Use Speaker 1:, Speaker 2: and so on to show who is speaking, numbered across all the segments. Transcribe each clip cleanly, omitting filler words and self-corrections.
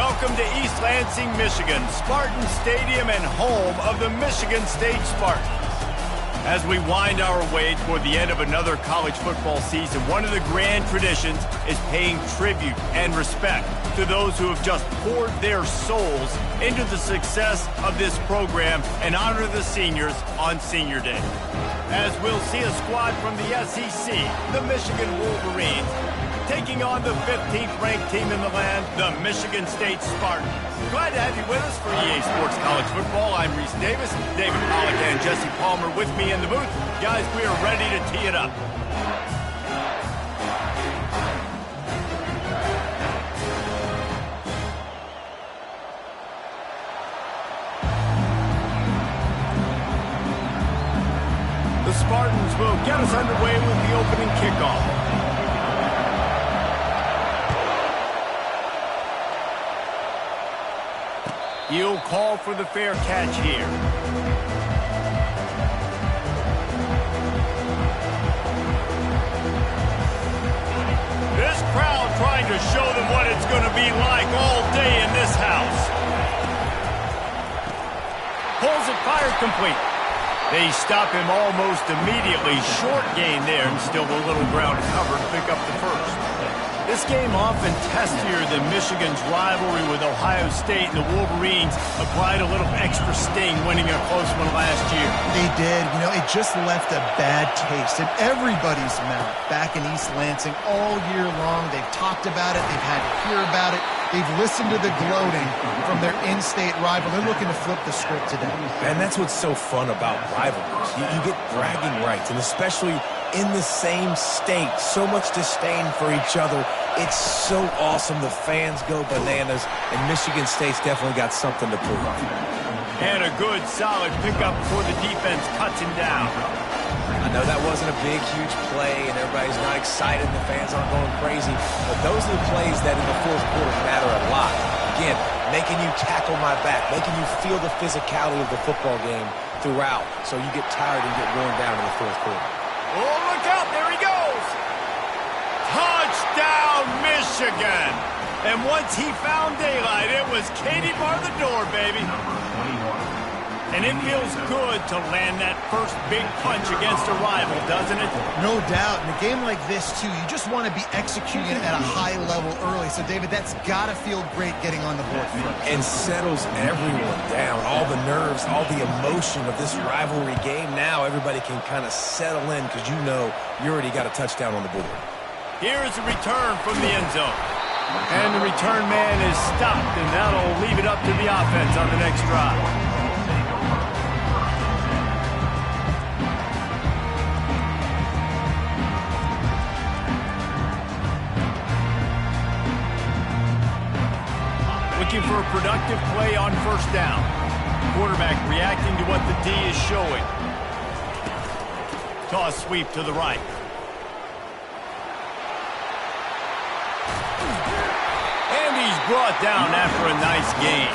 Speaker 1: welcome to East Lansing, Michigan, Spartan Stadium and home of the Michigan State Spartans. As we wind our way toward the end of another college football season, one of the grand traditions is paying tribute and respect to those who have just poured their souls into the success of this program and honor the seniors on Senior Day. As we'll see a squad from the SEC, the Michigan Wolverines, taking on the 15th ranked team in the land, the Michigan State Spartans. Glad to have you with us for EA Sports College Football. I'm Reese Davis, David Pollack and Jesse Palmer with me in the booth. Guys, we are ready to tee it up. The Spartans will get us underway with the opening kickoff. He'll call for the fair catch here. This crowd trying to show them what it's going to be like all day in this house. Pulls it, fired complete. They stop him almost immediately. Short gain there and still a little ground to cover to pick up the first. This game often testier than Michigan's rivalry with Ohio State, and the Wolverines applied a little extra sting winning a close one last year.
Speaker 2: They did. You know, it just left a bad taste in everybody's mouth back in East Lansing all year long. They've talked about it. They've had to hear about it. They've listened to the gloating from their in-state rival. They're looking to flip the script today.
Speaker 3: And that's what's so fun about rivalries. You get bragging rights, and especially in the same state, so much disdain for each other. It's so awesome. The fans go bananas, and Michigan State's definitely got something to prove.
Speaker 1: And a good, solid pickup before the defense cuts him down.
Speaker 3: I know that wasn't a big, huge play, and everybody's not excited, and the fans aren't going crazy, but those are the plays that in the fourth quarter matter a lot. Again, making you tackle my back, making you feel the physicality of the football game throughout, so you get tired and get worn down in the fourth quarter.
Speaker 1: Oh, look out. There he goes. Touchdown, Michigan. And once he found daylight, it was Katie bar the door, baby. And it feels good to land that first big punch against a rival, doesn't it?
Speaker 2: No doubt. In a game like this, too, you just want to be executing at a high level early. So, David, that's got to feel great getting on the board first.
Speaker 3: And settles everyone down. All the nerves, all the emotion of this rivalry game. Now everybody can kind of settle in because you know you already got a touchdown on the board.
Speaker 1: Here's a return from the end zone. And the return man is stopped, and that'll leave it up to the offense on the next drive. Looking for a productive play on first down. Quarterback reacting to what the D is showing. Toss sweep to the right. And he's brought down after a nice gain.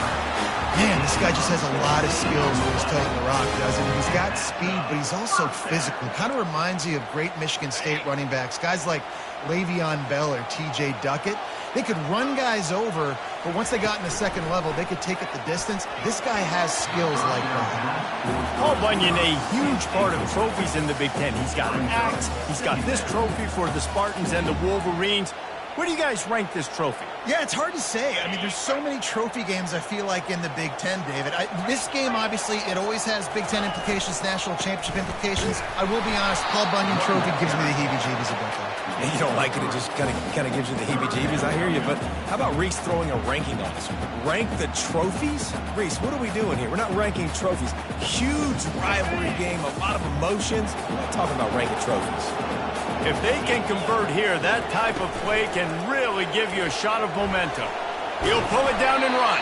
Speaker 2: Man, this guy just has a lot of skills when he's toting the rock, doesn't he? He's got speed, but he's also physical. Kind of reminds you of great Michigan State running backs. Guys like Le'Veon Bell or T.J. Duckett. They could run guys over, but once they got in the second level, they could take it the distance. This guy has skills like that.
Speaker 1: Paul Bunyan, a huge part of trophies in the Big Ten. He's got an axe. He's got this trophy for the Spartans and the Wolverines. Where do you guys rank this trophy?
Speaker 2: Yeah, it's hard to say. I mean, there's so many trophy games, I feel like, in the Big Ten, David. This game, obviously, it always has Big Ten implications, national championship implications. I will be honest, Paul Bunyan trophy gives me the heebie-jeebies a bit, though.
Speaker 3: You don't like it, it just kind of gives you the heebie-jeebies. I hear you, but how about Reese throwing a ranking on this? Rank the trophies? Reese, what are we doing here? We're not ranking trophies. Huge rivalry game, a lot of emotions. We're not talking about ranking trophies.
Speaker 1: If they can convert here, that type of play can really give you a shot of momentum. He'll pull it down and run.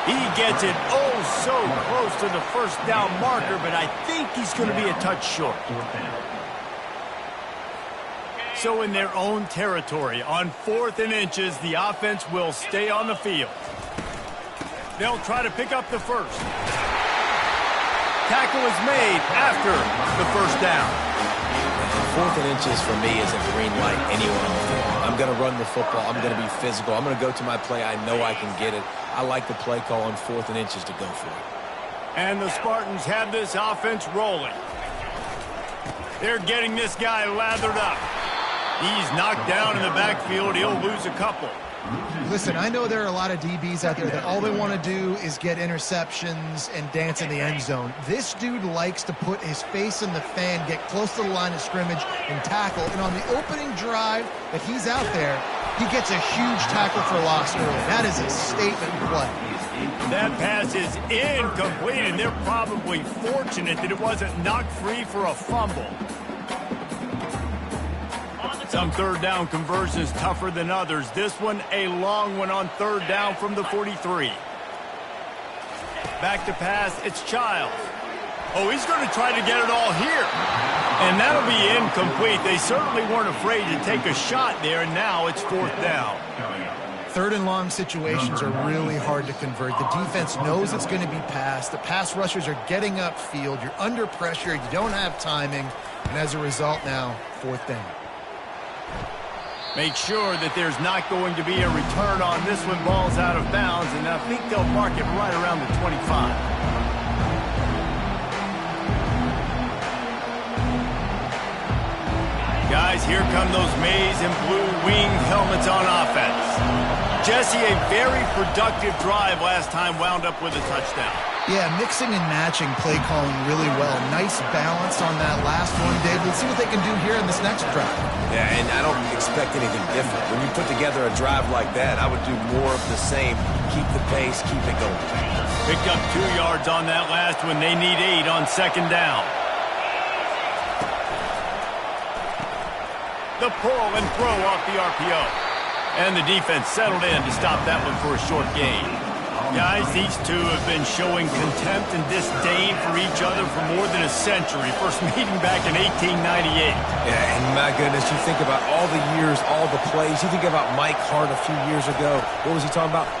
Speaker 1: He gets it oh so close to the first down marker, but I think he's going to be a touch short. So in their own territory, on 4th and inches, the offense will stay on the field. They'll try to pick up the first. Tackle is made after the first down.
Speaker 3: 4th and inches for me is a green light anywhere on the field. I'm going to run the football. I'm going to be physical. I'm going to go to my play. I know I can get it. I like the play call on 4th and inches to go for it.
Speaker 1: And the Spartans have this offense rolling. They're getting this guy lathered up. He's knocked down in the backfield. He'll lose a couple.
Speaker 2: Listen, I know there are a lot of DBs out there that all they want to do is get interceptions and dance in the end zone. This dude likes to put his face in the fan, get close to the line of scrimmage, and tackle. And on the opening drive that he's out there, he gets a huge tackle for loss early. That is a statement play.
Speaker 1: That pass is incomplete, and they're probably fortunate that it wasn't knocked free for a fumble. Some third down conversions tougher than others. This one, a long one on 3rd down from the 43. Back to pass, it's Childs. Oh, he's going to try to get it all here. And that'll be incomplete. They certainly weren't afraid to take a shot there, and now it's 4th down.
Speaker 2: 3rd and long situations are really hard to convert. The defense knows it's going to be passed. The pass rushers are getting upfield. You're under pressure. You don't have timing. And as a result now, 4th down.
Speaker 1: Make sure that there's not going to be a return on this one. Ball's out of bounds, and I think they'll mark it right around the 25. Guys, here come those maize and blue winged helmets on offense. Jesse, a very productive drive last time, wound up with a touchdown.
Speaker 2: Yeah, mixing and matching play calling really well. Nice balance on that last one, Dave. Let's see what they can do here in this next drive.
Speaker 3: Yeah, and I don't expect anything different. When you put together a drive like that, I would do more of the same. Keep the pace, keep it going.
Speaker 1: Picked up 2 yards on that last one. They need 8 on 2nd down. The pull and throw off the RPO. And the defense settled in to stop that one for a short gain. Guys, these two have been showing contempt and disdain for each other for more than a century. First meeting back in 1898.
Speaker 3: Yeah, and my goodness, you think about all the years, all the plays. You think about Mike Hart a few years ago. What was he talking about?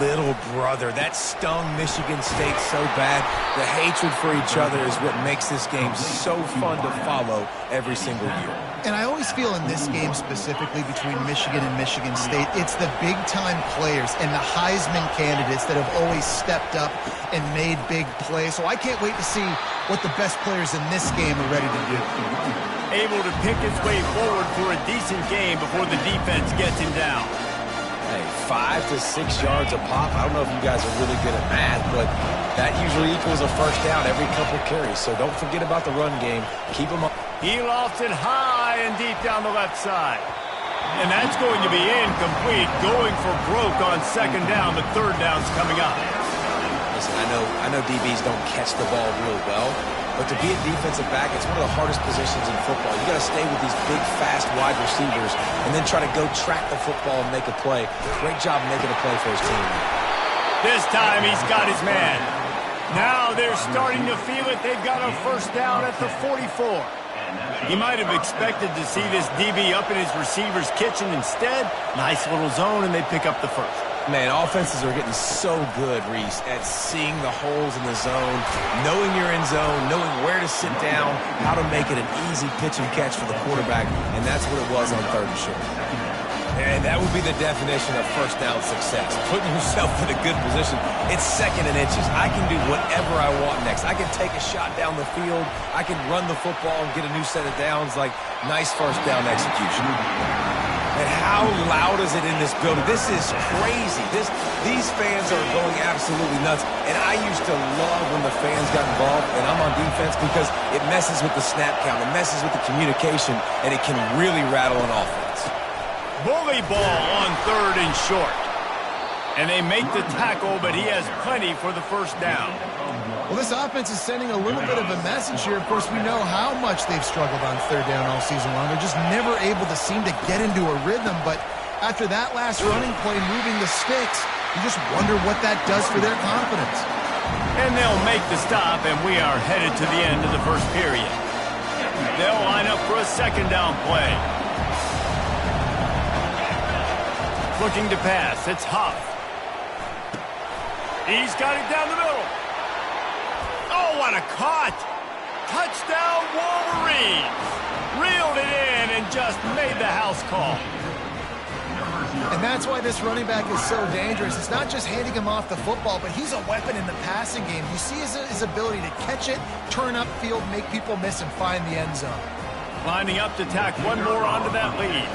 Speaker 3: Little brother. That stung Michigan State so bad. The hatred for each other is what makes this game so fun to follow every single year.
Speaker 2: And I always feel in this game specifically between Michigan and Michigan State, it's the big-time players and the Heisman candidates that have always stepped up and made big plays. So I can't wait to see what the best players in this game are ready to do.
Speaker 1: Able to pick his way forward for a decent game before the defense gets him down.
Speaker 3: Hey, 5 to 6 yards a pop. I don't know if you guys are really good at math, but that usually equals a first down every couple carries. So don't forget about the run game. Keep them up.
Speaker 1: He lofts it high and deep down the left side. And that's going to be incomplete. Going for broke on 2nd down. The 3rd down's coming up.
Speaker 3: Listen, I know DBs don't catch the ball real well, but to be a defensive back, it's one of the hardest positions in football. You got to stay with these big, fast wide receivers and then try to go track the football and make a play. Great job making a play for his team.
Speaker 1: This time he's got his man. Now they're starting to feel it. They've got a first down at the 44. You might have expected to see this DB up in his receiver's kitchen. Instead, nice little zone, and they pick up the first.
Speaker 3: Man, offenses are getting so good, Reese, at seeing the holes in the zone, knowing you're in zone, knowing where to sit down, how to make it an easy pitch and catch for the quarterback, and that's what it was on 3rd and short. And that would be the definition of first down success, putting yourself in a good position. It's 2nd and inches. I can do whatever I want next. I can take a shot down the field. I can run the football and get a new set of downs. Like, nice first down execution. And how loud is it in this building? This is crazy. These fans are going absolutely nuts. And I used to love when the fans got involved, and I'm on defense, because it messes with the snap count. It messes with the communication, and it can really rattle an offense.
Speaker 1: Bully ball on 3rd and short. And they make the tackle, but he has plenty for the first down.
Speaker 2: Well, this offense is sending a little bit of a message here. Of course, we know how much they've struggled on 3rd down all season long. They're just never able to seem to get into a rhythm. But after that last running play, moving the sticks, you just wonder what that does for their confidence.
Speaker 1: And they'll make the stop, and we are headed to the end of the first period. They'll line up for a 2nd down play. Looking to pass, it's Huff. He's got it down the middle. Oh, what a caught! Touchdown, Wolverines! Reeled it just made the house call.
Speaker 2: And that's why this running back is so dangerous. It's not just handing him off the football, but he's a weapon in the passing game. You see his ability to catch it, turn upfield, make people miss, and find the end zone.
Speaker 1: Lining up to tack one more onto that lead.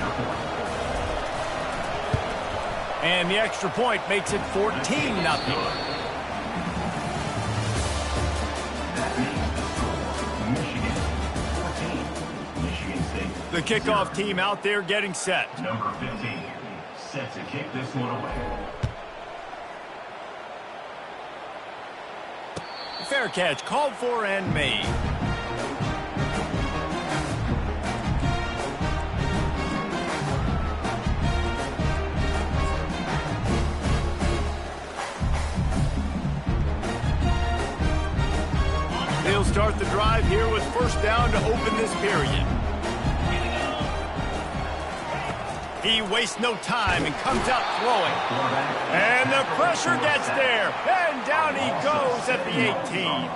Speaker 1: And the extra point makes it 14-0. The kickoff team out there getting set.
Speaker 4: Number 15, set to kick this one away.
Speaker 1: Fair catch, called for and made. They'll start the drive here with first down to open this period. He wastes no time and comes out throwing. And the pressure gets there. And down he goes at the 18.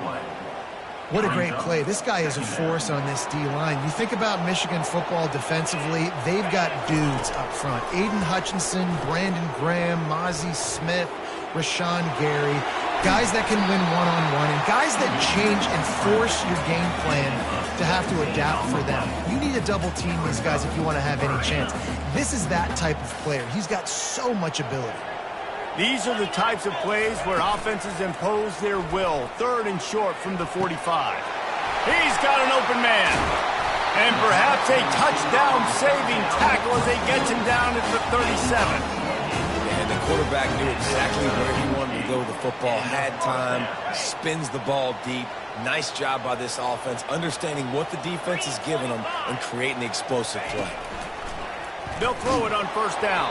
Speaker 2: What a great play. This guy is a force on this D-line. You think about Michigan football defensively, they've got dudes up front. Aiden Hutchinson, Brandon Graham, Mozzie Smith, Rashawn Gary. Guys that can win one-on-one and guys that change and force your game plan to have to adapt for them. You need to double team these guys if you want to have any chance. This is that type of player. He's got so much ability.
Speaker 1: These are the types of plays where offenses impose their will. Third and short from the 45. He's got an open man. And perhaps a touchdown-saving tackle as they get him down at the 37.
Speaker 3: And the quarterback knew exactly where he wanted to go with the football. Had time, spins the ball deep. Nice job by this offense, understanding what the defense is giving them and creating the explosive play.
Speaker 1: They'll throw it on first down.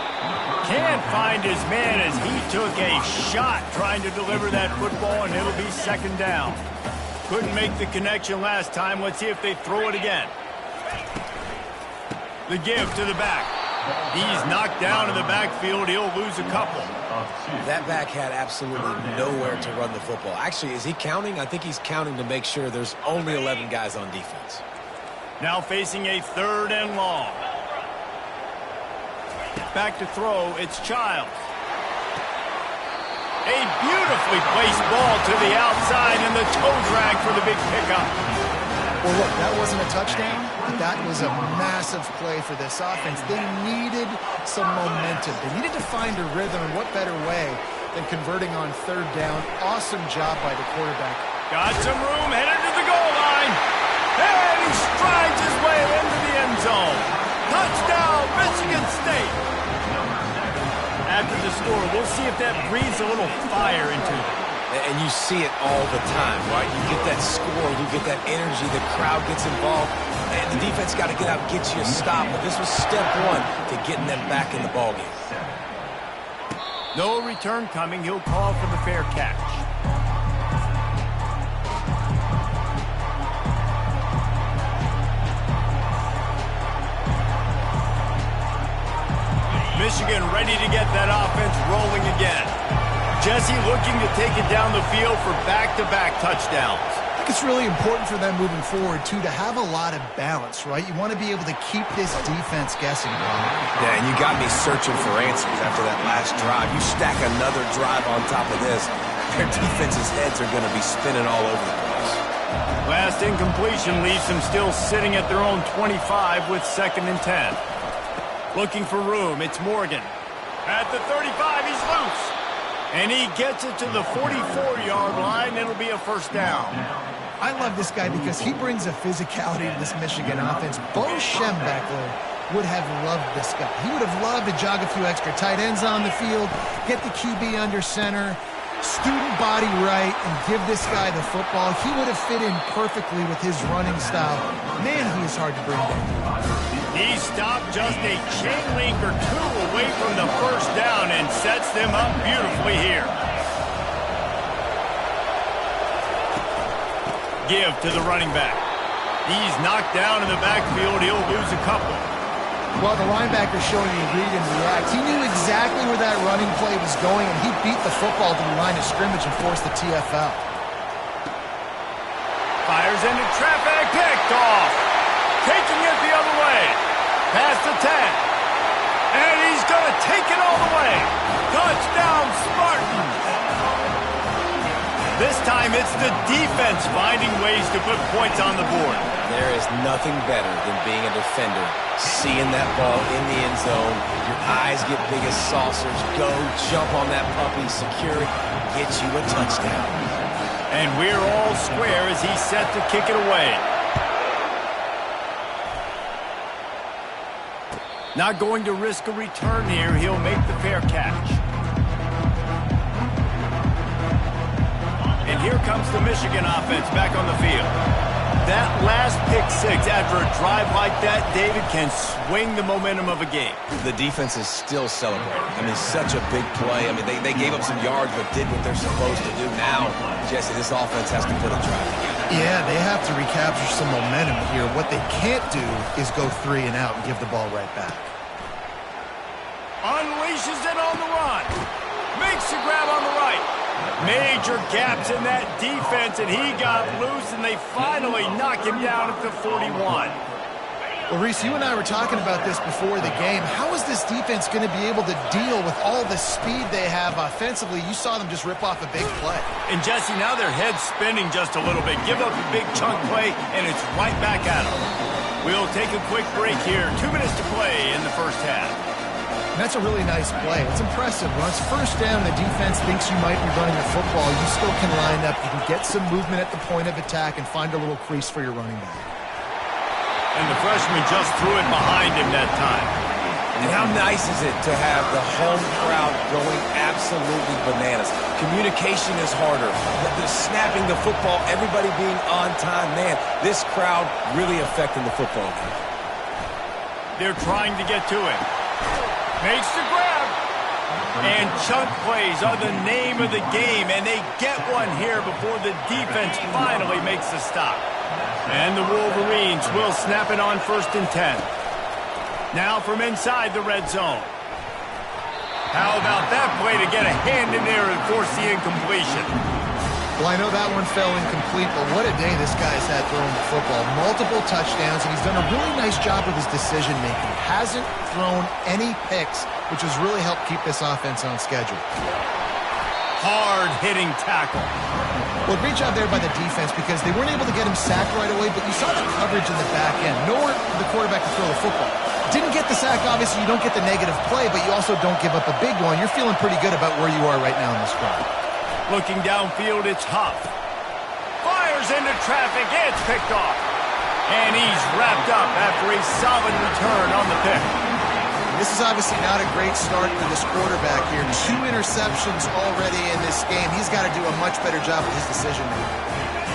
Speaker 1: Can't find his man as he took a shot trying to deliver that football, and it'll be second down. Couldn't make the connection last time. Let's see if they throw it again. The give to the back. He's knocked down in the backfield. He'll lose a couple.
Speaker 3: That back had absolutely nowhere to run the football. Actually, is he counting? I think he's counting to make sure there's only 11 guys on defense.
Speaker 1: Now facing a third and long. Back to throw, it's Childs. A beautifully placed ball to the outside and the toe drag for the big pickup.
Speaker 2: Well, look, that wasn't a touchdown, but that was a massive play for this offense. They needed some momentum. They needed to find a rhythm, and what better way than converting on third down. Awesome job by the quarterback.
Speaker 1: Got some room, headed to the goal line. And he strides his way into the end zone. Touchdown, Michigan State. After the score, we'll see if that breathes a little fire into them.
Speaker 3: And you see it all the time, right? You get that score, you get that energy, the crowd gets involved, and the defense got to get out and get you a stop. But this was step one to getting them back in the ballgame.
Speaker 1: No return coming. He'll call for the fair catch. Michigan ready to get that offense rolling again. Jesse looking to take it down the field for back-to-back touchdowns.
Speaker 2: I think it's really important for them moving forward, too, to have a lot of balance, right? You want to be able to keep this defense guessing.
Speaker 3: Yeah, and you got me searching for answers after that last drive. You stack another drive on top of this, their defense's heads are going to be spinning all over the place.
Speaker 1: Last incompletion leaves them still sitting at their own 25 with 2nd and 10. Looking for room, it's Morgan. At the 35, he's loose. And he gets it to the 44-yard line. It'll be a first down.
Speaker 2: I love this guy because he brings a physicality to this Michigan offense. Bo Schembechler would have loved this guy. He would have loved to jog a few extra tight ends on the field, get the QB under center, student body right, and give this guy the football. He would have fit in perfectly with his running style. Man, he is hard to bring down.
Speaker 1: He stopped just a chain link or two away from the first down and sets them up beautifully here. Give to the running back. He's knocked down in the backfield. He'll lose a couple.
Speaker 2: Well, the linebacker showing you read and react. He knew exactly where that running play was going, and he beat the football to the line of scrimmage and forced the TFL.
Speaker 1: Fires into traffic, picked off. Taking it the other way. Past the 10. And he's going to take it all the way. Touchdown, Spartans. This time it's the defense finding ways to put points on the board.
Speaker 3: There is nothing better than being a defender, seeing that ball in the end zone. Your eyes get big as saucers. Go, jump on that puppy, secure it, get you a touchdown.
Speaker 1: And we're all square as he's set to kick it away. Not going to risk a return here. He'll make the fair catch. And here comes the Michigan offense back on the field. That last pick six after a drive like that, David, can swing the momentum of a game.
Speaker 3: The defense is still celebrating. I mean, such a big play. I mean, they gave up some yards but did what they're supposed to do. Now, Jesse, this offense has to put a drive together.
Speaker 2: Yeah, they have to recapture some momentum here. What they can't do is go 3 and out and give the ball right back.
Speaker 1: Unleashes it on the run. Makes the grab on the right. Major gaps in that defense, and he got loose, and they finally knock him down at the 41.
Speaker 2: Well, Reese, you and I were talking about this before the game. How is this defense going to be able to deal with all the speed they have offensively? You saw them just rip off a big play.
Speaker 1: And, Jesse, now their head's spinning just a little bit. Give up a big chunk play, and it's right back at them. We'll take a quick break here. 2 minutes to play in the first half.
Speaker 2: And that's a really nice play. It's impressive. When it's first down and the defense thinks you might be running the football, you still can line up. You can get some movement at the point of attack and find a little crease for your running back.
Speaker 1: And the freshman just threw it behind him that time.
Speaker 3: And how nice is it to have the home crowd going absolutely bananas? Communication is harder. The snapping the football, everybody being on time. Man, this crowd really affecting the football game.
Speaker 1: They're trying to get to it. Makes the grab. And chunk plays are the name of the game, and they get one here before the defense finally makes the stop. And the Wolverines will snap it on 1st and 10. Now from inside the red zone. How about that play to get a hand in there and force the incompletion?
Speaker 2: Well, I know that one fell incomplete, but what a day this guy's had throwing the football. Multiple touchdowns, and he's done a really nice job with his decision-making. Hasn't thrown any picks, which has really helped keep this offense on schedule.
Speaker 1: Hard-hitting tackle.
Speaker 2: Well, great job there by the defense because they weren't able to get him sacked right away, but you saw the coverage in the back end. Nowhere for the quarterback to throw the football. Didn't get the sack, obviously. You don't get the negative play, but you also don't give up a big one. You're feeling pretty good about where you are right now in this drive.
Speaker 1: Looking downfield, it's Huff. Fires into traffic. It's picked off. And he's wrapped up after a solid return on the pick.
Speaker 2: This is obviously not a great start for this quarterback here. 2 interceptions already in this game. He's got to do a much better job with his decision-making.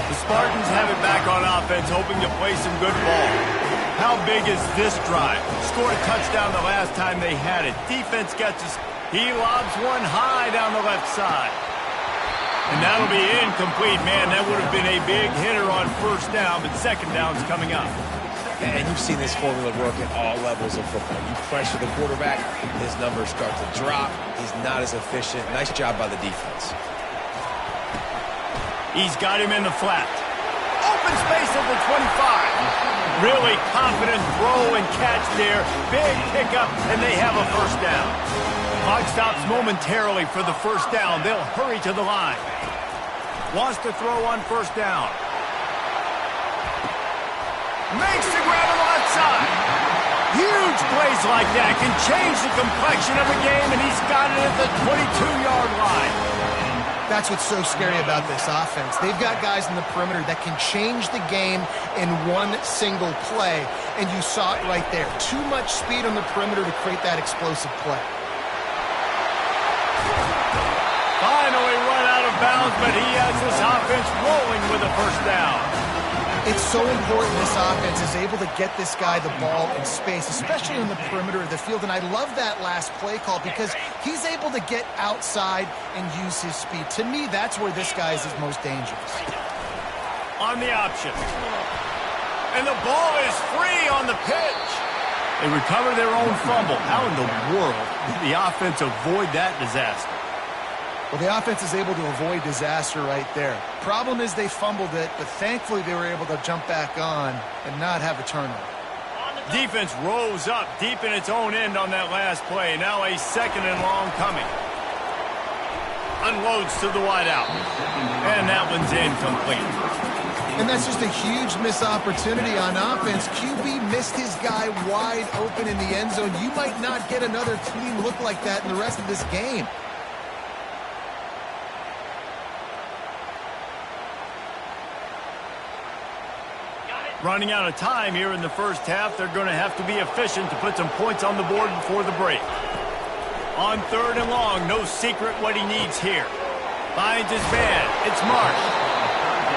Speaker 1: The Spartans have it back on offense, hoping to play some good ball. How big is this drive? Scored a touchdown the last time they had it. Defense gets us. He lobs one high down the left side. And that'll be incomplete, man. That would have been a big hitter on 1st down, but 2nd down's coming up.
Speaker 3: And you've seen this formula work at all levels of football. You pressure the quarterback, his numbers start to drop. He's not as efficient. Nice job by the defense.
Speaker 1: He's got him in the flat. Open space at the 25. Really confident throw and catch there. Big pickup, and they have a 1st down. Clock stops momentarily for the 1st down. They'll hurry to the line. Wants to throw on 1st down. Makes the grab on the left side. Huge plays like that can change the complexion of a game, and he's got it at the 22-yard line.
Speaker 2: That's what's so scary about this offense. They've got guys in the perimeter that can change the game in one single play, and you saw it right there. Too much speed on the perimeter to create that explosive play.
Speaker 1: Finally run out of bounds, but he has this offense rolling with a 1st down.
Speaker 2: It's so important this offense is able to get this guy the ball in space, especially on the perimeter of the field. And I love that last play call because he's able to get outside and use his speed. To me, that's where this guy is his most dangerous.
Speaker 1: On the option. And the ball is free on the pitch. They recover their own fumble. How in the world did the offense avoid that disaster?
Speaker 2: Well, the offense is able to avoid disaster right there. Problem is they fumbled it, but thankfully they were able to jump back on and not have a turnover.
Speaker 1: Defense rose up deep in its own end on that last play. Now a second and long coming. Unloads to the wideout. And that one's incomplete.
Speaker 2: And that's just a huge missed opportunity on offense. QB missed his guy wide open in the end zone. You might not get another clean look like that in the rest of this game.
Speaker 1: Running out of time here in the first half. They're going to have to be efficient to put some points on the board before the break. On third and long, no secret what he needs here. Finds his man. It's Marsh.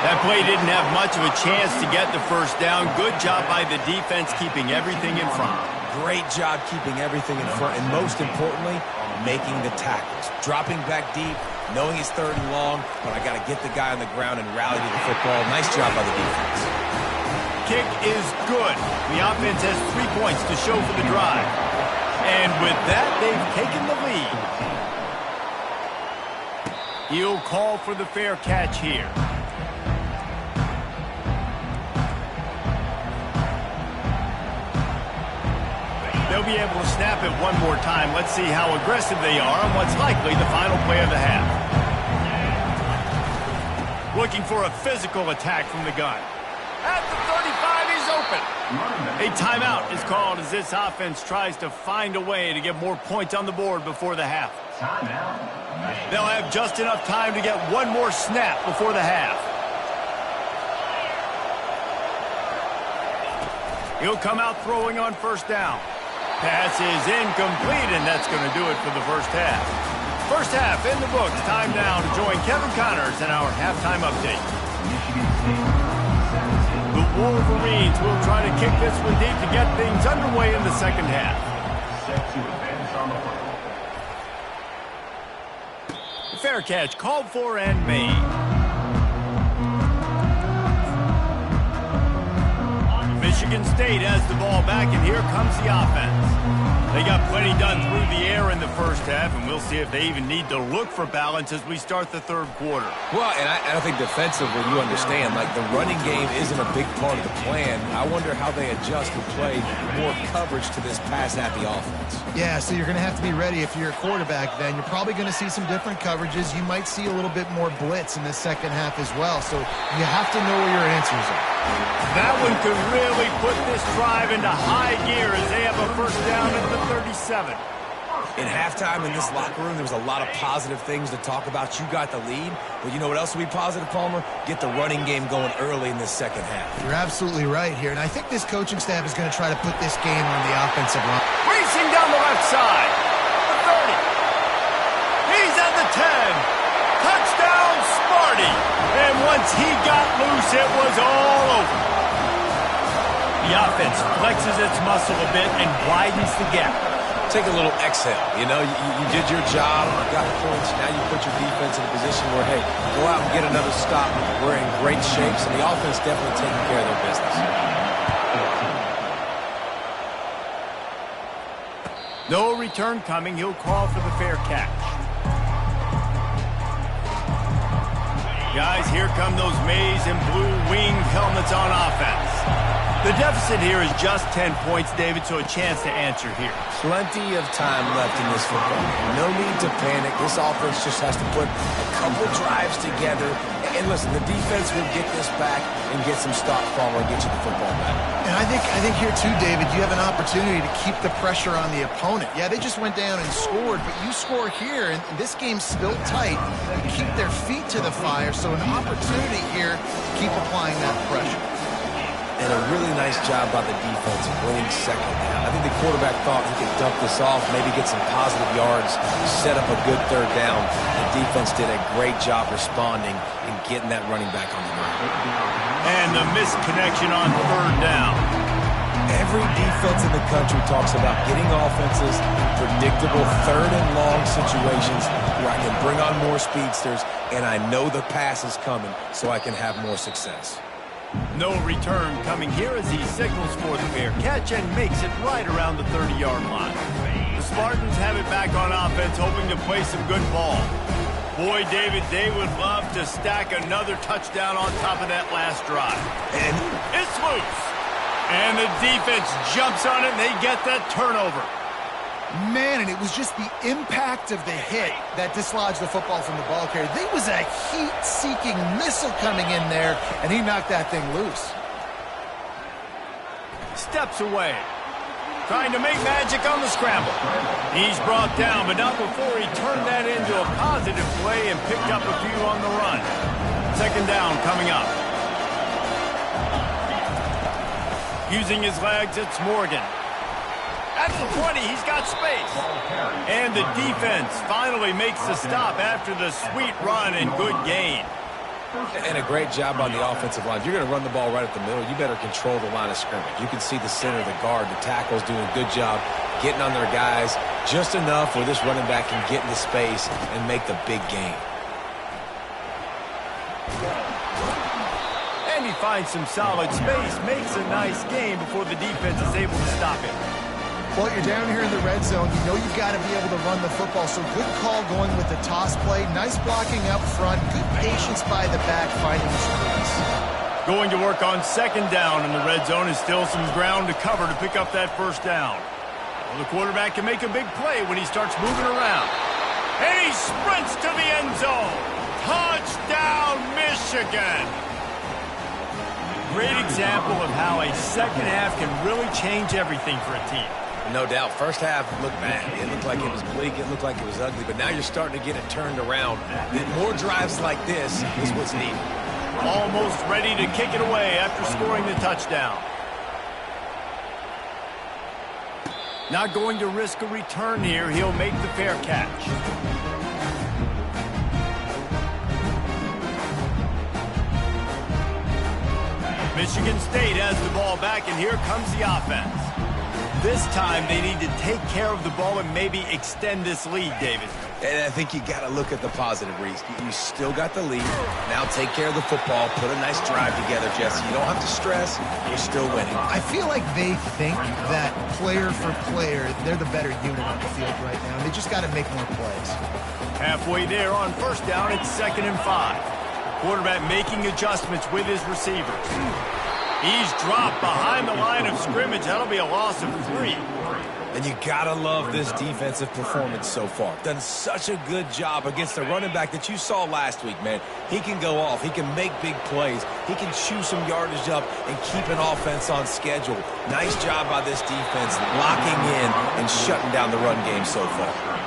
Speaker 1: That play didn't have much of a chance to get the first down. Good job by the defense keeping everything in front.
Speaker 3: Great job keeping everything in front, and most importantly, making the tackles. Dropping back deep, knowing it's third and long, but I got to get the guy on the ground and rally to the football. Nice job by the defense.
Speaker 1: Kick is good. The offense has 3 points to show for the drive. And with that, they've taken the lead. He'll call for the fair catch here. They'll be able to snap it one more time. Let's see how aggressive they are on what's likely the final play of the half. Looking for a physical attack from the gun. At the 35, he's open. A timeout is called as this offense tries to find a way to get more points on the board before the half. They'll have just enough time to get one more snap before the half. He'll come out throwing on first down. Pass is incomplete, and that's going to do it for the first half. First half in the books. Time now to join Kevin Connors in our halftime update. The Wolverines will try to kick this one deep to get things underway in the second half. Fair catch called for and made. Michigan State has the ball back, and here comes the offense. They got plenty done through the air in the first half, and we'll see if they even need to look for balance as we start the third quarter.
Speaker 3: Well, and I think defensively, you understand, like the running game isn't a big part of the plan. I wonder how they adjust and play more coverage to this pass-happy offense.
Speaker 2: Yeah, so you're going to have to be ready if you're a quarterback then. You're probably going to see some different coverages. You might see a little bit more blitz in the second half as well, so you have to know where your answers are.
Speaker 1: That one could really put this drive into high gear as they have a first down at the 37.
Speaker 3: In halftime in this locker room, there was a lot of positive things to talk about. You got the lead, but you know what else will be positive, Palmer? Get the running game going early in this second half.
Speaker 2: You're absolutely right here, and I think this coaching staff is going to try to put this game on the offensive line.
Speaker 1: Racing down the left side. The 30. He's at the 10. Touchdown, Sparty. And once he got loose, it was all over. The offense flexes its muscle a bit and widens the gap.
Speaker 3: Take a little exhale. You know, you did your job, you got points, now you put your defense in a position where, hey, go out and get another stop. We're in great shape, so the offense definitely taking care of their business.
Speaker 1: No return coming. He'll call for the fair catch. Guys, here come those maize and blue winged helmets on offense. The deficit here is just 10 points, David, so a chance to answer here.
Speaker 3: Plenty of time left in this football. No need to panic. This offense just has to put a couple drives together. And listen, the defense will get this back and get some stops, Palmer, and get you the football back.
Speaker 2: And I think here too, David, you have an opportunity to keep the pressure on the opponent. Yeah, they just went down and scored, but you score here, and this game's still tight. You keep their feet to the fire, so an opportunity here to keep applying that pressure.
Speaker 3: And a really nice job by the defense winning second down. I think the quarterback thought he could dump this off, maybe get some positive yards, set up a good third down. The defense did a great job responding and getting that running back on the ground.
Speaker 1: And the missed connection on third down.
Speaker 3: Every defense in the country talks about getting offenses in predictable third and long situations where I can bring on more speedsters and I know the pass is coming so I can have more success.
Speaker 1: No return coming here as he signals for the fair catch and makes it right around the 30-yard line. The Spartans have it back on offense, hoping to play some good ball. Boy, David, they would love to stack another touchdown on top of that last drive.
Speaker 3: And
Speaker 1: it's loose. And the defense jumps on it, and they get that turnover.
Speaker 2: Man, and it was just the impact of the hit that dislodged the football from the ball carrier. There was a heat-seeking missile coming in there, and he knocked that thing loose.
Speaker 1: Steps away. Trying to make magic on the scramble. He's brought down, but not before he turned that into a positive play and picked up a few on the run. Second down coming up. Using his legs, it's Morgan. At the 20, he's got space. And the defense finally makes the stop after the sweet run and good gain.
Speaker 3: And a great job on the offensive line. If you're going to run the ball right at the middle, you better control the line of scrimmage. You can see the center, the guard, the tackles doing a good job getting on their guys just enough where this running back can get into space and make the big gain.
Speaker 1: And he finds some solid space, makes a nice gain before the defense is able to stop him.
Speaker 2: Well, you're down here in the red zone. You know you've got to be able to run the football, so good call going with the toss play. Nice blocking up front. Good patience by the back, finding the space.
Speaker 1: Going to work on second down in the red zone is still some ground to cover to pick up that first down. Well, the quarterback can make a big play when he starts moving around. And he sprints to the end zone. Touchdown, Michigan! Great example of how a second half can really change everything for a team.
Speaker 3: No doubt. First half looked bad. It looked like it was bleak. It looked like it was ugly. But now you're starting to get it turned around. More drives like this is what's needed.
Speaker 1: Almost ready to kick it away after scoring the touchdown. Not going to risk a return here. He'll make the fair catch. Michigan State has the ball back, and here comes the offense. This time, they need to take care of the ball and maybe extend this lead, David.
Speaker 3: And I think you got to look at the positive, Reese. You still got the lead. Now take care of the football. Put a nice drive together, Jesse. You don't have to stress. You're still winning.
Speaker 2: I feel like they think that player for player, they're the better unit on the field right now. They just got to make more plays.
Speaker 1: Halfway there on first down, it's 2nd and 5. Quarterback making adjustments with his receivers. He's dropped behind the line of scrimmage. That'll be a loss of 3.
Speaker 3: And you gotta love this defensive performance so far. Done such a good job against the running back that you saw last week, man. He can go off. He can make big plays. He can chew some yardage up and keep an offense on schedule. Nice job by this defense locking in and shutting down the run game so far.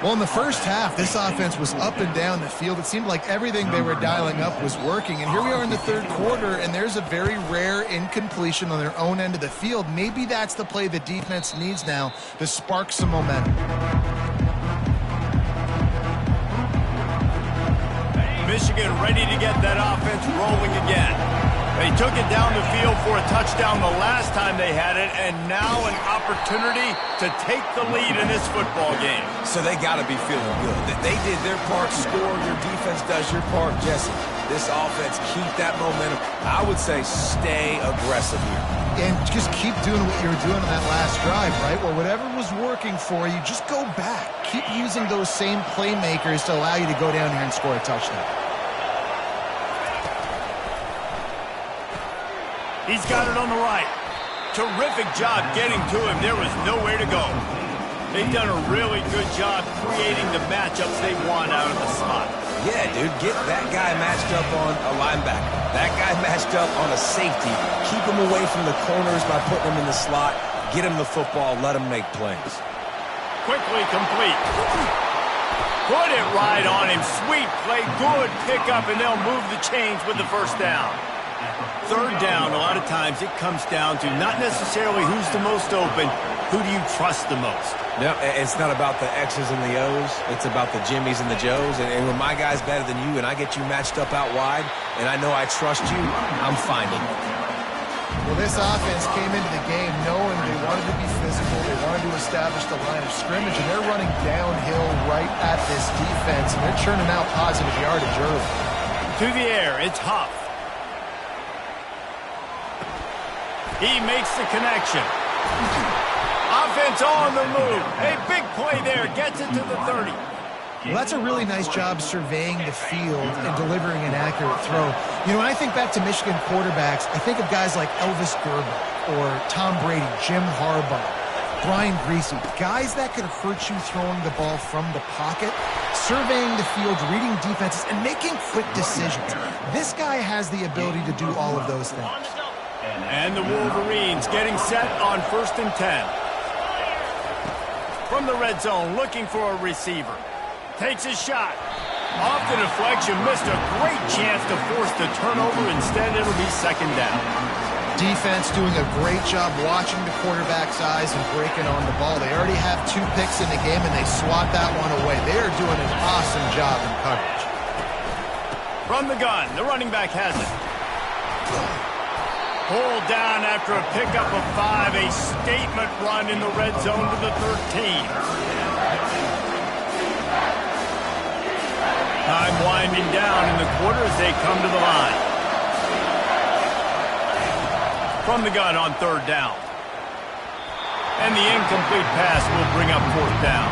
Speaker 2: Well, in the first half, this offense was up and down the field. It seemed like everything they were dialing up was working. And here we are in the third quarter, and there's a very rare incompletion on their own end of the field. Maybe that's the play the defense needs now to spark some momentum.
Speaker 1: Michigan ready to get that offense rolling again. They took it down the field for a touchdown the last time they had it, and now an opportunity to take the lead in this football game.
Speaker 3: So they got to be feeling good. They did their part, score, your defense does your part. Jesse, this offense, keep that momentum. I would say stay aggressive here.
Speaker 2: And just keep doing what you were doing on that last drive, right? Well, whatever was working for you, just go back. Keep using those same playmakers to allow you to go down here and score a touchdown.
Speaker 1: He's got it on the right. Terrific job getting to him. There was nowhere to go. They've done a really good job creating the matchups they want out of the slot.
Speaker 3: Yeah, dude, get that guy matched up on a linebacker. That guy matched up on a safety. Keep him away from the corners by putting him in the slot. Get him the football. Let him make plays.
Speaker 1: Quickly complete. Put it right on him. Sweet play. Good pickup, and they'll move the chains with the first down. Third down, a lot of times it comes down to not necessarily who's the most open, who do you trust the most?
Speaker 3: No, it's not about the X's and the O's. It's about the Jimmies and the Joes. And when my guy's better than you and I get you matched up out wide and I know I trust you, I'm finding it.
Speaker 2: Well, this offense came into the game knowing they wanted to be physical. They wanted to establish the line of scrimmage, and they're running downhill right at this defense, and they're churning out positive yardage early.
Speaker 1: To the air, it's Huff. He makes the connection. Offense on the move. A big play there. Gets it to the 30.
Speaker 2: Well, that's a really nice job surveying the field and delivering an accurate throw. You know, when I think back to Michigan quarterbacks, I think of guys like Elvis Gerber or Tom Brady, Jim Harbaugh, Brian Griese, guys that could hurt you throwing the ball from the pocket, surveying the field, reading defenses, and making quick decisions. This guy has the ability to do all of those things.
Speaker 1: And the Wolverines getting set on 1st and 10. From the red zone, looking for a receiver. Takes a shot. Off the deflection, missed a great chance to force the turnover. Instead, it'll be 2nd down.
Speaker 2: Defense doing a great job watching the quarterback's eyes and breaking on the ball. They already have 2 picks in the game, and they swat that one away. They are doing an awesome job in coverage.
Speaker 1: From the gun, the running back has it. Pulled down after a pickup of 5, a statement run in the red zone to the 13. Time winding down in the quarter as they come to the line. From the gun on 3rd down. And the incomplete pass will bring up 4th down.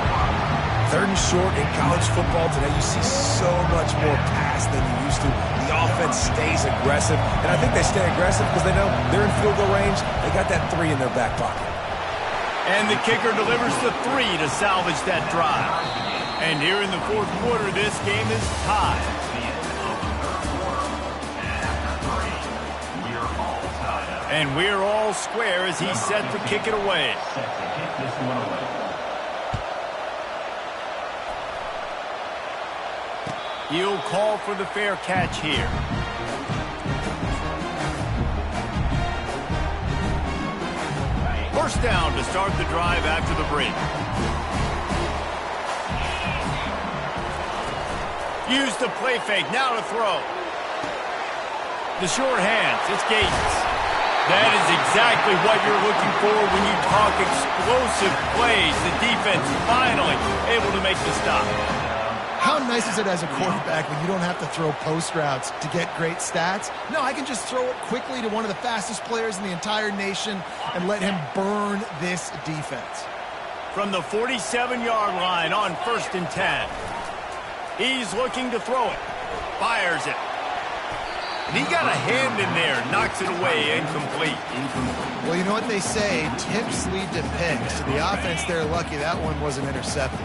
Speaker 3: 3rd and short in college football today, you see so much more pass than you used to. The offense stays aggressive, and I think they stay aggressive because they know they're in field goal range. They got that 3 in their back pocket.
Speaker 1: And the kicker delivers the 3 to salvage that drive. And here in the 4th quarter, this game is tied. And we're all square as he's set to kick it away. He'll call for the fair catch here. First down to start the drive after the break. Use the play fake, now to throw. The short hands, it's Gates. That is exactly what you're looking for when you talk explosive plays. The defense finally able to make the stop.
Speaker 2: How nice is it as a quarterback when you don't have to throw post routes to get great stats? No, I can just throw it quickly to one of the fastest players in the entire nation and let him burn this defense.
Speaker 1: From the 47-yard line on 1st and 10. He's looking to throw it. Fires it. And he got a hand in there, knocks it away, incomplete.
Speaker 2: Well, you know what they say, tips lead to picks. The offense, they're lucky that one wasn't intercepted.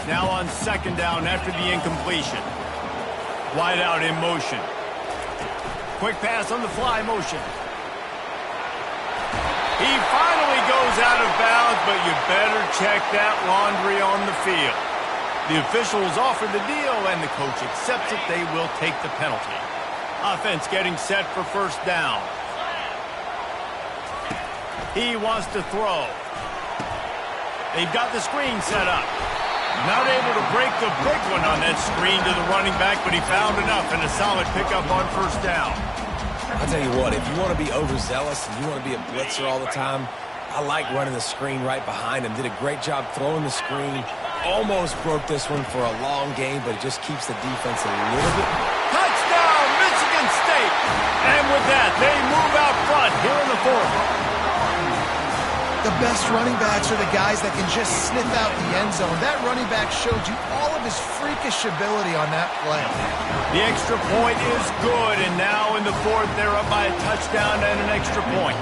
Speaker 1: Now on 2nd down after the incompletion. Wide out in motion. Quick pass on the fly motion. He finally goes out of bounds, but you better check that laundry on the field. The officials offer the deal, and the coach accepts it. They will take the penalty. Offense getting set for 1st down. He wants to throw. They've got the screen set up. Not able to break the big one on that screen to the running back, but he found enough and a solid pickup on 1st down.
Speaker 3: I'll tell you what, if you want to be overzealous and you want to be a blitzer all the time, I like running the screen right behind him. Did a great job throwing the screen. Almost broke this one for a long game, but it just keeps the defense a little bit.
Speaker 1: Touchdown, Michigan State! And with that, they move out front here in the 4th.
Speaker 2: The best running backs are the guys that can just sniff out the end zone. That running back showed you all of his freakish ability on that play.
Speaker 1: The extra point is good, and now in the 4th, they're up by a touchdown and an extra point.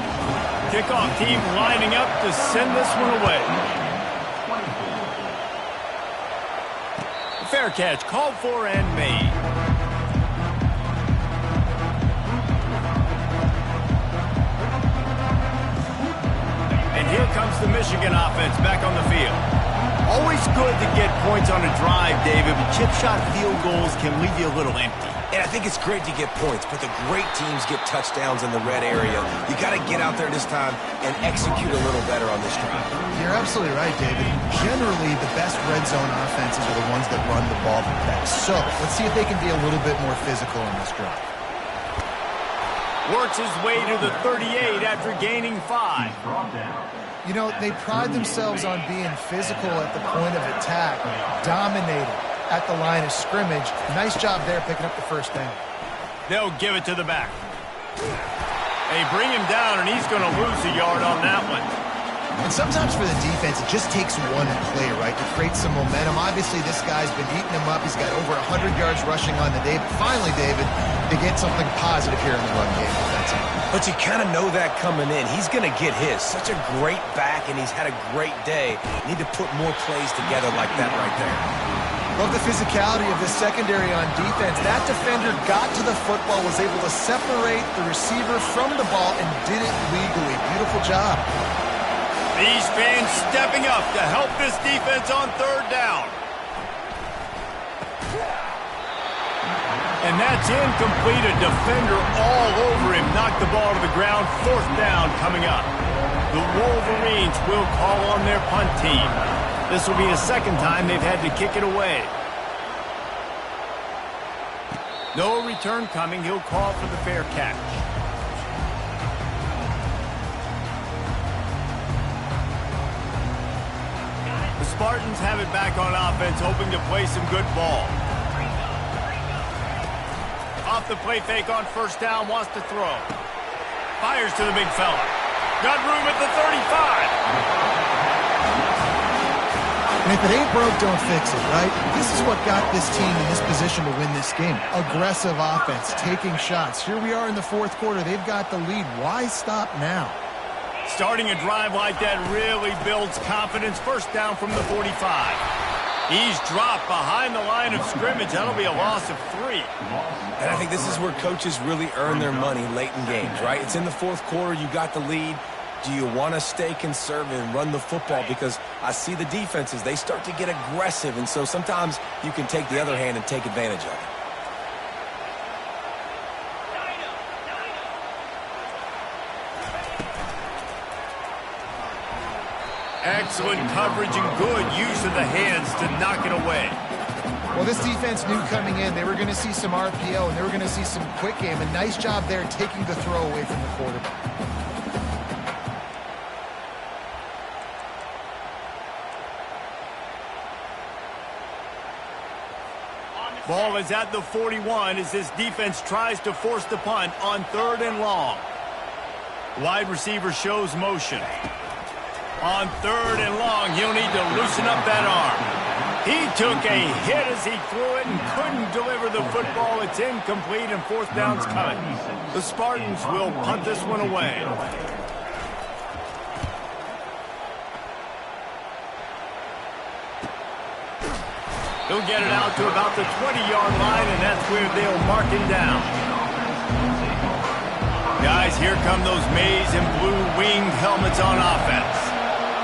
Speaker 1: Kickoff team lining up to send this one away. Fair catch called for and made. And here comes the Michigan offense back on the field. Always good to get points on a drive, David, but chip shot field goals can leave you a little empty.
Speaker 3: And I think it's great to get points, but the great teams get touchdowns in the red area. You got to get out there this time and execute a little better on this drive.
Speaker 2: You're absolutely right, David. Generally, the best red zone offenses are the ones that run the ball the best. So, let's see if they can be a little bit more physical on this drive.
Speaker 1: Works his way to the 38 after gaining 5.
Speaker 2: You know, they pride themselves on being physical at the point of attack, dominating at the line of scrimmage. Nice job there picking up the 1st down.
Speaker 1: They'll give it to the back. They bring him down, and he's going to lose a yard on that one.
Speaker 2: And sometimes for the defense, it just takes one play, right, to create some momentum. Obviously, this guy's been eating him up. He's got over 100 yards rushing on the day. But finally, David, they get something positive here in the run game defensively.
Speaker 3: But you kind of know that coming in. He's going to get his. Such a great back, and he's had a great day. Need to put more plays together like that right there.
Speaker 2: Love the physicality of the secondary on defense. That defender got to the football, was able to separate the receiver from the ball, and did it legally. Beautiful job.
Speaker 1: These fans stepping up to help this defense on third down. And that's incomplete. A defender all over him. Knocked the ball to the ground. Fourth down coming up. The Wolverines will call on their punt team. This will be the second time they've had to kick it away. No return coming. He'll call for the fair catch. The Spartans have it back on offense, hoping to play some good ball. Off the play fake on first down, wants to throw. Fires to the big fella. Got room at the 35.
Speaker 2: And if it ain't broke, don't fix it, right? This is what got this team in this position to win this game. Aggressive offense, taking shots. Here we are in the fourth quarter. They've got the lead. Why stop now?
Speaker 1: Starting a drive like that really builds confidence. First down from the 45. He's dropped behind the line of scrimmage. That'll be a loss of 3.
Speaker 3: And I think this is where coaches really earn their money late in games, right? It's in the fourth quarter. You got the lead. Do you want to stay conservative and run the football? Because I see the defenses, they start to get aggressive, and so sometimes you can take the other hand and take advantage of it.
Speaker 1: Excellent coverage and good use of the hands to knock it away.
Speaker 2: Well, this defense knew coming in they were going to see some RPO and they were going to see some quick game. A nice job there taking the throw away from the quarterback.
Speaker 1: Ball is at the 41 as this defense tries to force the punt on third and long. Wide receiver shows motion. On third and long, he'll need to loosen up that arm. He took a hit as he threw it and couldn't deliver the football. It's incomplete and fourth down's coming. The Spartans will punt this one away. He'll get it out to about the 20-yard line, and that's where they'll mark him down. Guys, here come those maize and blue winged helmets on offense.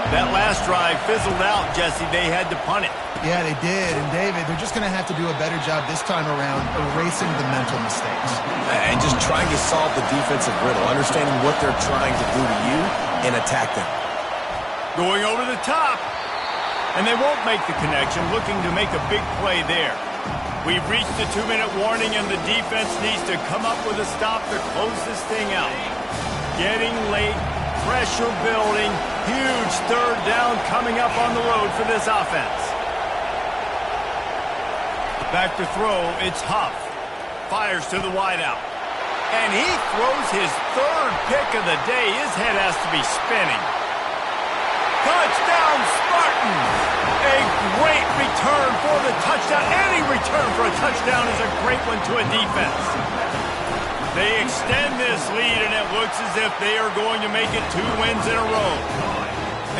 Speaker 1: That last drive fizzled out, Jesse. They had to punt it.
Speaker 2: Yeah, they did. And, David, they're just going to have to do a better job this time around erasing the mental mistakes.
Speaker 3: And just trying to solve the defensive riddle, understanding what they're trying to do to you and attack them.
Speaker 1: Going over the top. And they won't make the connection, looking to make a big play there. We've reached the 2-minute warning, and the defense needs to come up with a stop to close this thing out. Getting late, pressure building, huge third down coming up on the road for this offense. Back to throw, it's Huff. Fires to the wideout. And he throws his third pick of the day. His head has to be spinning. Touchdown, Spartans! A great return for the touchdown. Any return for a touchdown is a great one to a defense. They extend this lead, and it looks as if they are going to make it 2 wins in a row.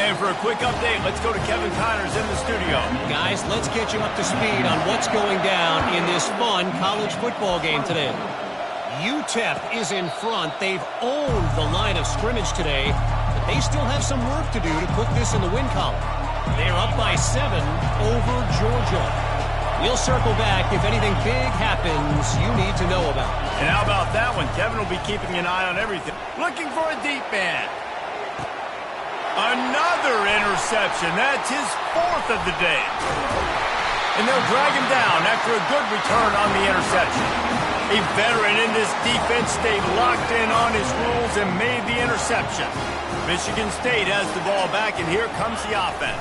Speaker 1: And for a quick update, let's go to Kevin Connors in the studio.
Speaker 5: Guys, let's get you up to speed on what's going down in this fun college football game today. UTEP is in front. They've owned the line of scrimmage today. They still have some work to do to put this in the win column. They're up by 7 over Georgia. We'll circle back if anything big happens you need to know about.
Speaker 1: And how about that one? Kevin will be keeping an eye on everything. Looking for a deep man. Another interception. That's his 4th of the day. And they'll drag him down after a good return on the interception. A veteran in this defense stayed locked in on his rules and made the interception. Michigan State has the ball back, and here comes the offense.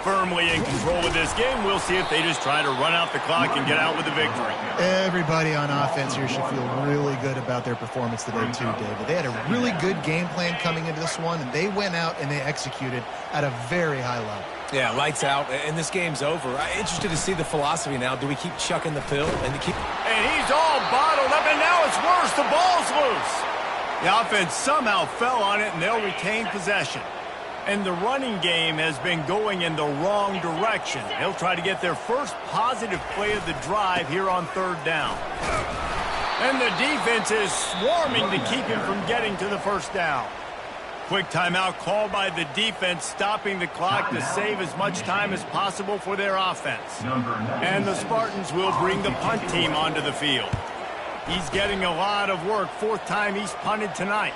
Speaker 1: firmly in control of this game. We'll see if they just try to run out the clock and get out with a victory.
Speaker 2: Everybody on offense here should feel really good about their performance today too, David. They had a really good game plan coming into this one, and they went out and they executed at a very high level.
Speaker 3: Yeah, lights out, and this game's over. I'm interested to see the philosophy now. Do we keep chucking the pill? And
Speaker 1: he's all bottled up, and now it's worse. The ball's loose. The offense somehow fell on it, and they'll retain possession. And the running game has been going in the wrong direction. They'll try to get their first positive play of the drive here on third down. And the defense is swarming to keep him from getting to the first down. Quick timeout called by the defense, stopping the clock to save as much time as possible for their offense. And the Spartans will bring the punt team onto the field. He's getting a lot of work. Fourth time he's punted tonight.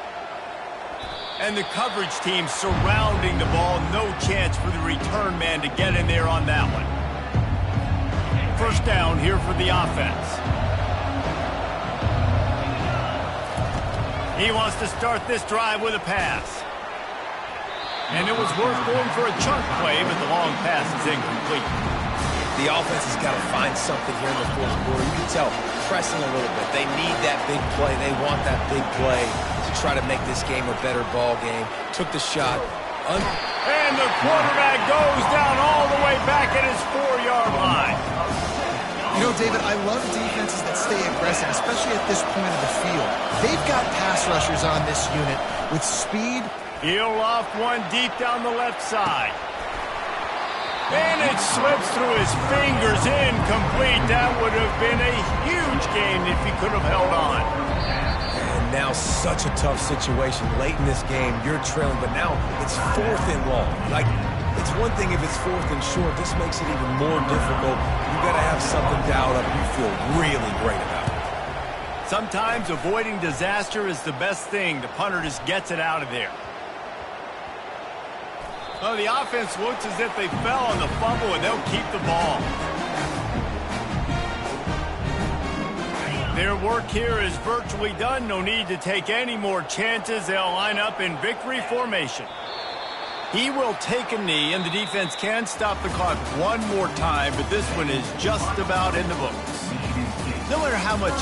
Speaker 1: And the coverage team surrounding the ball. No chance for the return man to get in there on that one. First down here for the offense. He wants to start this drive with a pass. And it was worth going for a chunk play, but the long pass is incomplete.
Speaker 3: the offense has got to find something here in the fourth quarter. You can tell, pressing a little bit. They need that big play. They want that big play to try to make this game a better ball game. Took the shot.
Speaker 1: And the quarterback goes down all the way back at his 4-yard line.
Speaker 2: You know, David, I love defenses that stay aggressive, especially at this point of the field. They've got pass rushers on this unit with speed.
Speaker 1: He'll off one deep down the left side. And it slips through his fingers, incomplete. That would have been a huge game if he could have held on.
Speaker 3: And now such a tough situation. Late in this game, you're trailing, but now it's 4th and long. Like, it's one thing if it's 4th and short. This makes it even more difficult. You got to have something dialed up you feel really great about.
Speaker 1: Sometimes avoiding disaster is the best thing. The punter just gets it out of there. Well, the offense looks as if they fell on the fumble, and they'll keep the ball. Their work here is virtually done. No need to take any more chances. They'll line up in victory formation. He will take a knee, and the defense can stop the clock one more time, but this one is just about in the books. No matter how much